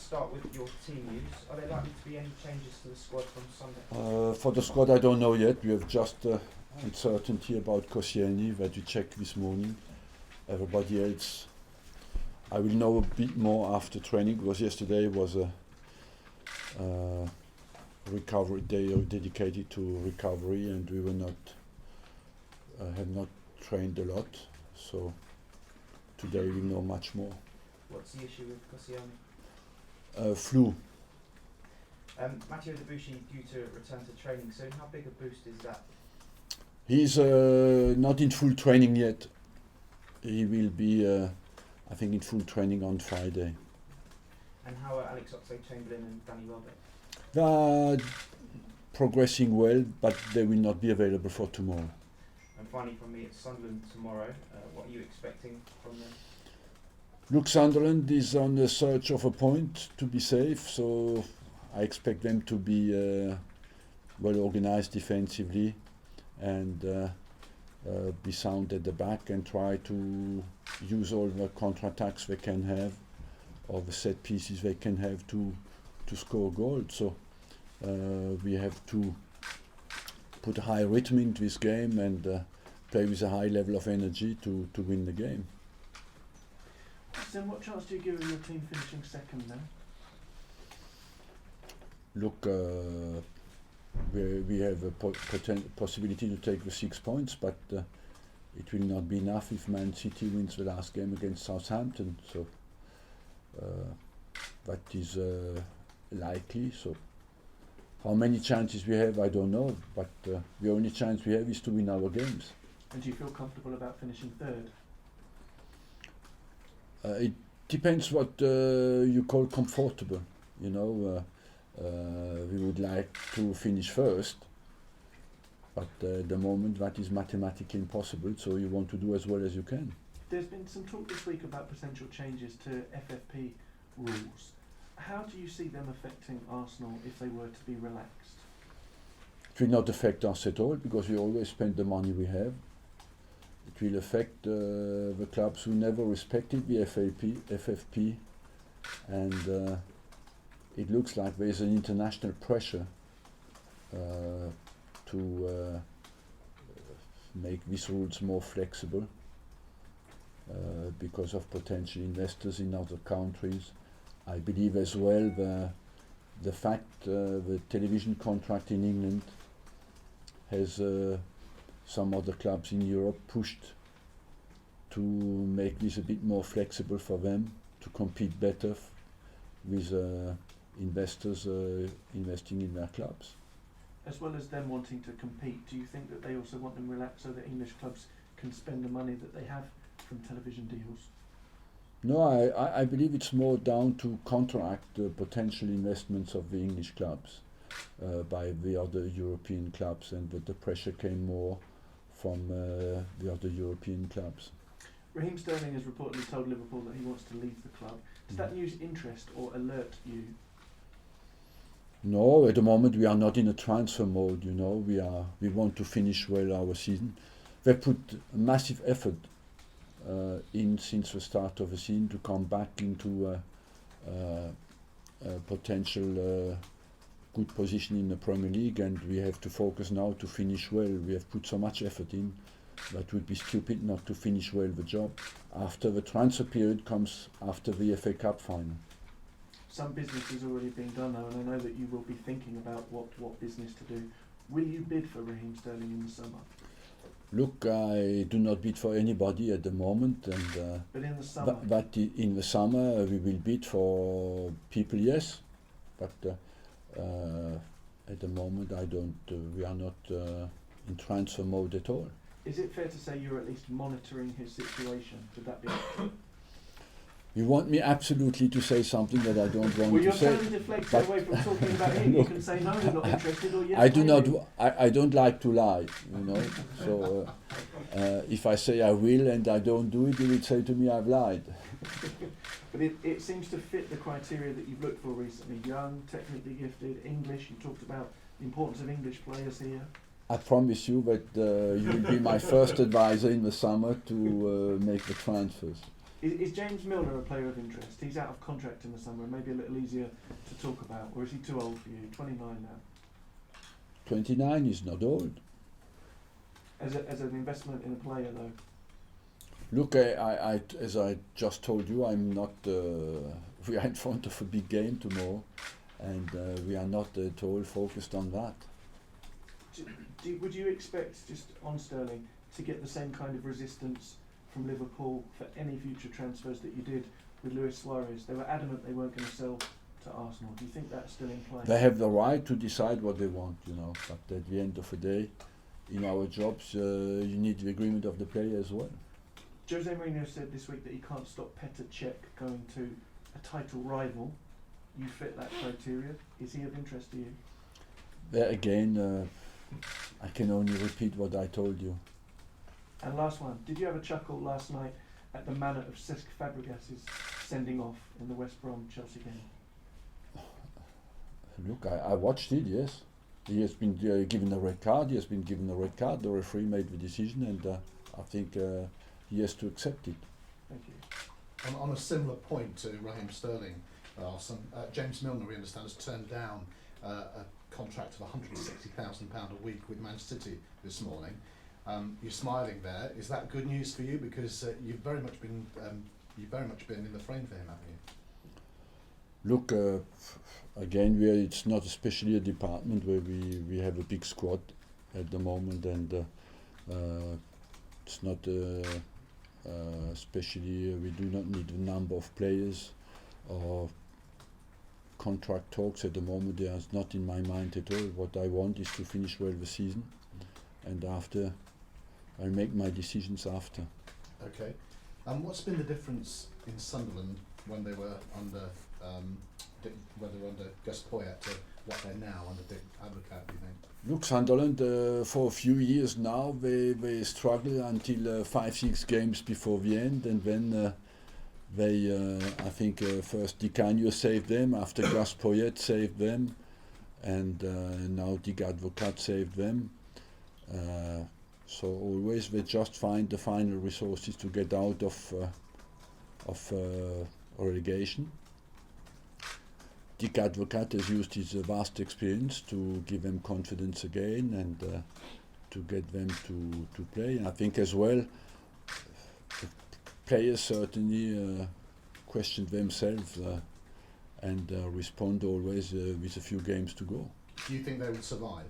start with your team use. Are there likely to be any changes to the squad from Sunday? For the squad, I don't know yet. We have just uncertainty about Koscielny that we checked this morning. Everybody else, I will know a bit more after training, because yesterday was a recovery day dedicated to recovery, and we were not have not trained a lot. So today we know much more. What's the issue with Koscielny? Flu. Matteo Debuchy due to return to training soon. How big a boost is that? He's not in full training yet. He will be, I think, in full training on Friday. And how are Alex Oxlade-Chamberlain and Danny Welbeck? They are progressing well, but they will not be available for tomorrow. And finally from me, it's Sunderland tomorrow. What are you expecting from them? Look, Sunderland is on the search of a point to be safe, so I expect them to be well organised defensively and be sound at the back and try to use all the counter-attacks they can have, or the set pieces they can have to score goals. So we have to put a high rhythm into this game and play with a high level of energy to win the game. Then what chance do you give your team finishing second now? Look, we have a possibility to take the 6 points, but it will not be enough if Man City wins the last game against Southampton. So that is likely. So how many chances we have, I don't know, but the only chance we have is to win our games. And do you feel comfortable about finishing third? It depends what you call comfortable. You know, we would like to finish first, but at the moment that is mathematically impossible, so you want to do as well as you can. There's been some talk this week about potential changes to FFP rules. How do you see them affecting Arsenal if they were to be relaxed? It will not affect us at all, because we always spend the money we have. It will affect the clubs who never respected the FFP, and it looks like there is an international pressure to make these rules more flexible because of potential investors in other countries. I believe as well the fact the television contract in England has some other clubs in Europe pushed to make this a bit more flexible for them to compete better with investors investing in their clubs. As well as them wanting to compete, do you think that they also want them relaxed so that English clubs can spend the money that they have from television deals? No, I believe it's more down to counteract the potential investments of the English clubs by the other European clubs, and that the pressure came more from the other European clubs. Raheem Sterling has reportedly told Liverpool that he wants to leave the club. Does that news interest or alert you? No, at the moment we are not in a transfer mode. You know, we want to finish well our season. They put a massive effort in since the start of the season to come back into a potential good position in the Premier League, and we have to focus now to finish well. We have put so much effort in that it would be stupid not to finish well the job. After the transfer period comes after the FA Cup final. Some business is already being done now, and I know that you will be thinking about what business to do. Will you bid for Raheem Sterling in the summer? Look, I do not bid for anybody at the moment, and but in the summer, but in the summer we will bid for people, yes, but at the moment I don't. We are not in transfer mode at all. Is it fair to say you're at least monitoring his situation? Would that be? You want me absolutely to say something that I don't want to say? Well, you're trying to deflect away from talking about him. You can say no, you're not interested, or yes. I do not. I don't like to lie, you know. So if I say I will and I don't do it, you will say to me I've lied. But it seems to fit the criteria that you've looked for recently. Young, technically gifted, English. You talked about the importance of English players here. I promise you that you will be my first advisor in the summer to make the transfers. Is James Milner a player of interest? He's out of contract in the summer, maybe a little easier to talk about, or is he too old for you? 29 now. 29 is not old. As an investment in a player, though. Look, I as I just told you, I'm not. We are in front of a big game tomorrow, and we are not at all focused on that. Would you expect, just on Sterling, to get the same kind of resistance from Liverpool for any future transfers that you did with Luis Suarez? They were adamant they weren't going to sell to Arsenal. Do you think that's still in play? They have the right to decide what they want, you know. But at the end of the day, in our jobs, you need the agreement of the player as well. Jose Mourinho said this week that he can't stop Petr Cech going to a title rival. You fit that criteria. Is he of interest to you? There again, I can only repeat what I told you. And last one, did you have a chuckle last night at the manner of Cesc Fabregas's sending off in the West Brom Chelsea game? Look, I watched it, yes. He has been given a red card, the referee made the decision, and I think he has to accept it. Thank you. On a similar point to Raheem Sterling, Arsene, James Milner, we understand, has turned down a contract of £160,000 a week with Man City this morning. You're smiling there. Is that good news for you? Because you've very much been in the frame for him, haven't you? Look, again, it's not especially a department where we have a big squad at the moment, and it's not especially we do not need a number of players or contract talks at the moment. They are not in my mind at all. What I want is to finish well the season, and after I'll make my decisions after. Okay. What's been the difference in Sunderland when they were under Gus Poyet to what they're now under Dick Advocat, do you think? Look, Sunderland, for a few years now, they struggle until 5-6 games before the end, and then I think first Di Canio saved them, after Gus Poyet saved them, and now Dick Advocat saved them. So always they just find the final resources to get out of relegation. Dick Advocat has used his vast experience to give them confidence again, and to get them to play. And I think as well, the players certainly question themselves and respond always with a few games to go. Do you think they will survive?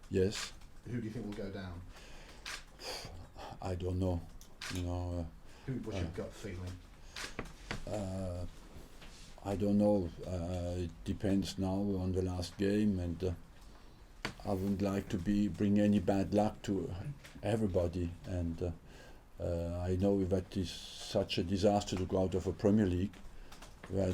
Yes. Who do you think will go down? I don't know. You know. What's your gut feeling? I don't know. It depends now on the last game, and I wouldn't like to bring any bad luck to everybody. And I know that is such a disaster to go out of a Premier League, where I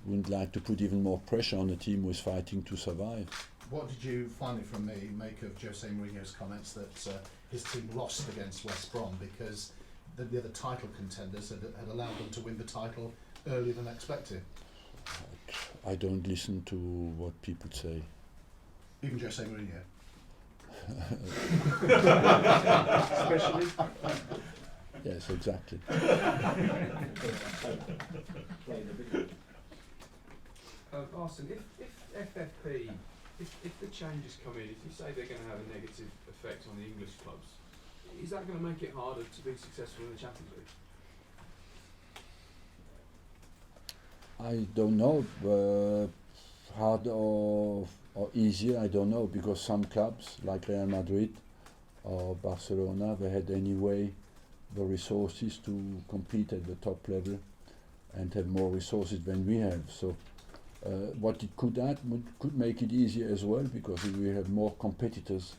wouldn't like to put even more pressure on a team who is fighting to survive. What did you finally, from me, make of Jose Mourinho's comments that his team lost against West Brom because the other title contenders had allowed them to win the title earlier than expected? I don't listen to what people say. Even Jose Mourinho? Especially? Yes, exactly. Arsene, if FFP, if the changes come in, if you say they're going to have a negative effect on the English clubs, is that going to make it harder to be successful in the Champions League? I don't know. Hard or easier, I don't know, because some clubs like Real Madrid or Barcelona, they had anyway the resources to compete at the top level and have more resources than we have. So what it could add could make it easier as well, because we have more competitors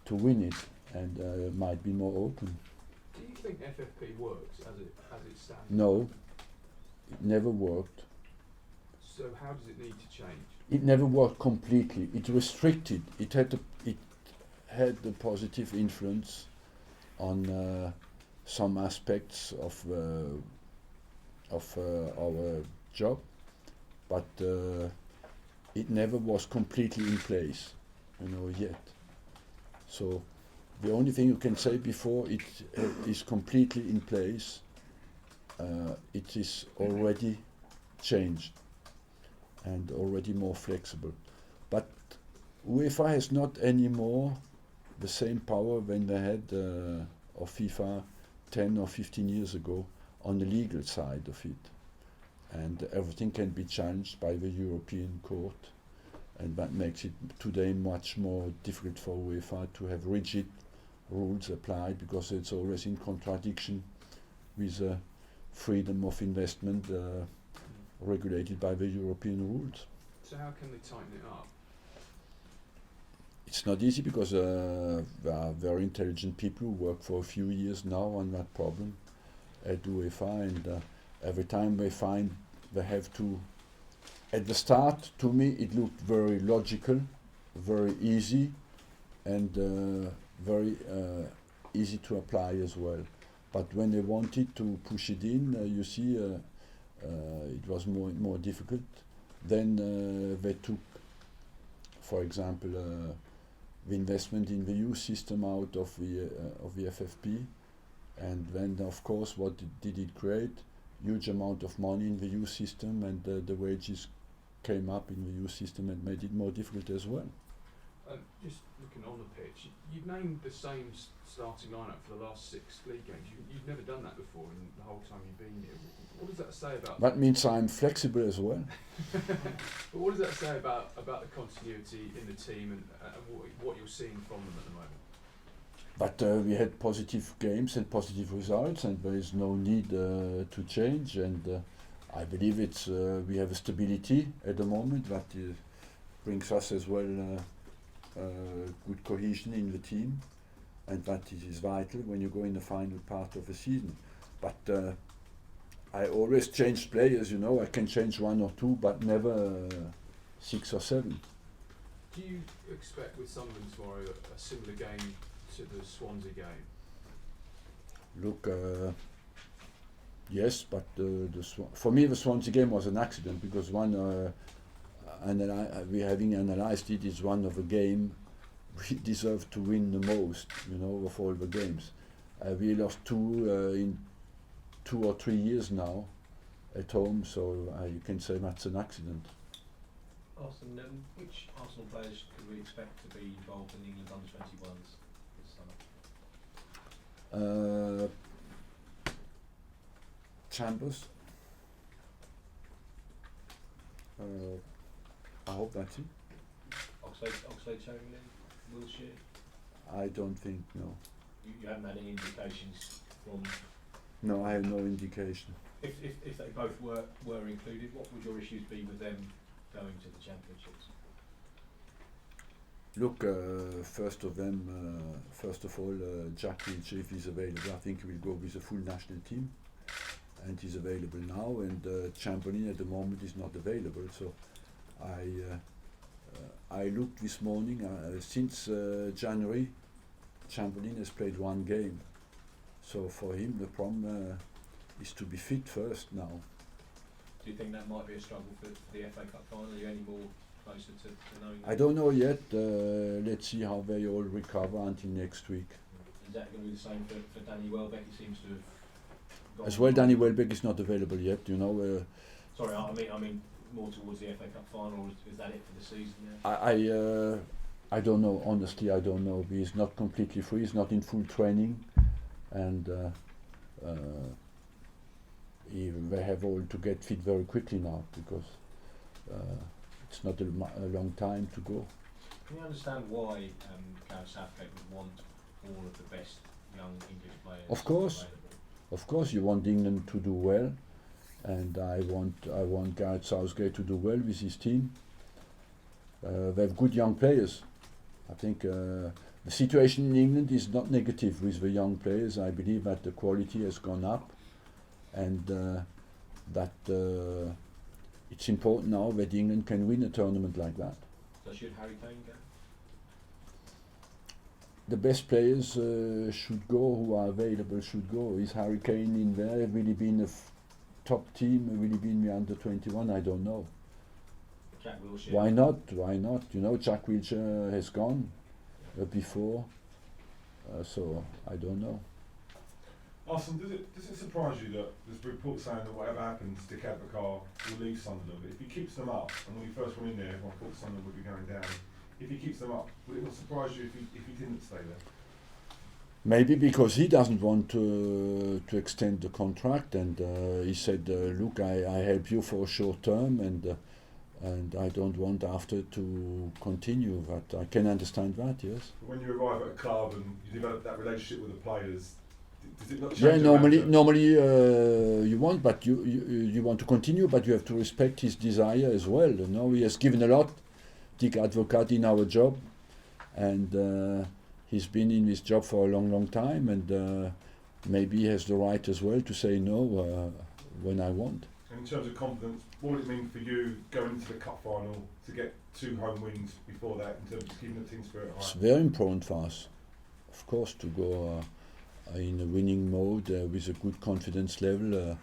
to win it, and it might be more open. Do you think FFP works as it stands? No, it never worked. So how does it need to change? It never worked completely. It restricted. It had a positive influence on some aspects of our job, but it never was completely in place, yet. So the only thing you can say before it is completely in place it is already changed and already more flexible. But UEFA has not anymore the same power when they had of FIFA 10 or 15 years ago on the legal side of it. And everything can be challenged by the European Court, and that makes it today much more difficult for UEFA to have rigid rules applied, because it's always in contradiction with freedom of investment regulated by the European rules. So how can they tighten it up? It's not easy, because there are very intelligent people who work for a few years now on that problem at UEFA, and every time they find they have to. At the start, to me, it looked very logical, very easy, and very easy to apply as well. But when they wanted to push it in, you see, it was more difficult. Then they took, for example, the investment in the youth system out of the FFP, and then of course what did it create? Huge amount of money in the youth system, and the wages came up in the youth system and made it more difficult as well. Just looking on the pitch, you've named the same starting lineup for the last 6 league games. You've never done that before in the whole time you've been here. What does that say about? That means I'm flexible as well. But what does that say about the continuity in the team and what you're seeing from them at the moment? But we had positive games and positive results, and there is no need to change. And I believe it's we have a stability at the moment that brings us as well good cohesion in the team, and that is vital when you go in the final part of the season. But I always change players, you know. I can change 1 or 2, but never 6 or 7. Do you expect with Sunderland tomorrow a similar game to the Swansea game? Look, yes, but for me the Swansea game was an accident, because we having analysed it, is one of the game we deserve to win the most, you know, of all the games. We lost 2 in 2 or 3 years now at home, so you can say that's an accident. Arsene, which Arsenal players could we expect to be involved in England under-21s this summer? Chambers. I hope that's it. Oxlade Chamberlain, Wilshere? I don't think, no. You haven't had any indications from... No, I have no indication. If they both were included, what would your issues be with them going to the championships? Look, first of all, Jack Wilshere, if he's available, I think he will go with the full national team, and he's available now. And Chamberlain at the moment is not available, so I looked this morning. Since January, Chamberlain has played 1 game, so for him the problem is to be fit first now. Do you think that might be a struggle for the FA Cup final? Are you any more closer to knowing? I don't know yet. Let's see how they all recover until next week. Is that going to be the same for Danny Welbeck? He seems to have gone As well, Danny Welbeck is not available yet, you know. Sorry, I mean more towards the FA Cup final, or is that it for the season? Yeah? I don't know. Honestly, I don't know. He's not completely free. He's not in full training, and they have all to get fit very quickly now, because it's not a long time to go. Can you understand why Gareth Southgate would want all of the best young English players? Of course. Available? Of course, you want England to do well, and I want Gareth Southgate to do well with his team. They have good young players. I think the situation in England is not negative with the young players. I believe that the quality has gone up, and that it's important now that England can win a tournament like that. So should Harry Kane go? The best players should go, who are available should go. Is Harry Kane in there? Will he be in a top team? Will he be in the under-21? I don't know. Jack Wilshere? Why not? Why not? You know, Jack Wilshere has gone before, so I don't know. Arsene, does it surprise you that there's reports saying that whatever happens, Dick Advocaat will leave Sunderland, but if he keeps them up, and when he first went in there, everyone thought Sunderland would be going down. If he keeps them up, would it not surprise you if he didn't stay there? Maybe because he doesn't want to extend the contract, and he said, "Look, I help you for a short term, and I don't want after to continue." But I can understand that, yes. But when you arrive at a club and you develop that relationship with the players, does it not change? Yeah, the normally manager? you want, but you want to continue, but you have to respect his desire as well. You know, he has given a lot, Dick Advocaat, in our job, and he's been in this job for a long time, and maybe he has the right as well to say no when I want. And in terms of confidence, what would it mean for you going into the cup final to get 2 home wins before that, in terms of keeping the team spirit It's high? very important for us, of course, to go in a winning mode with a good confidence level.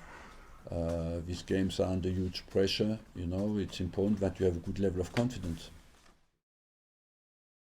These games are under huge pressure. You know, it's important that you have a good level of confidence.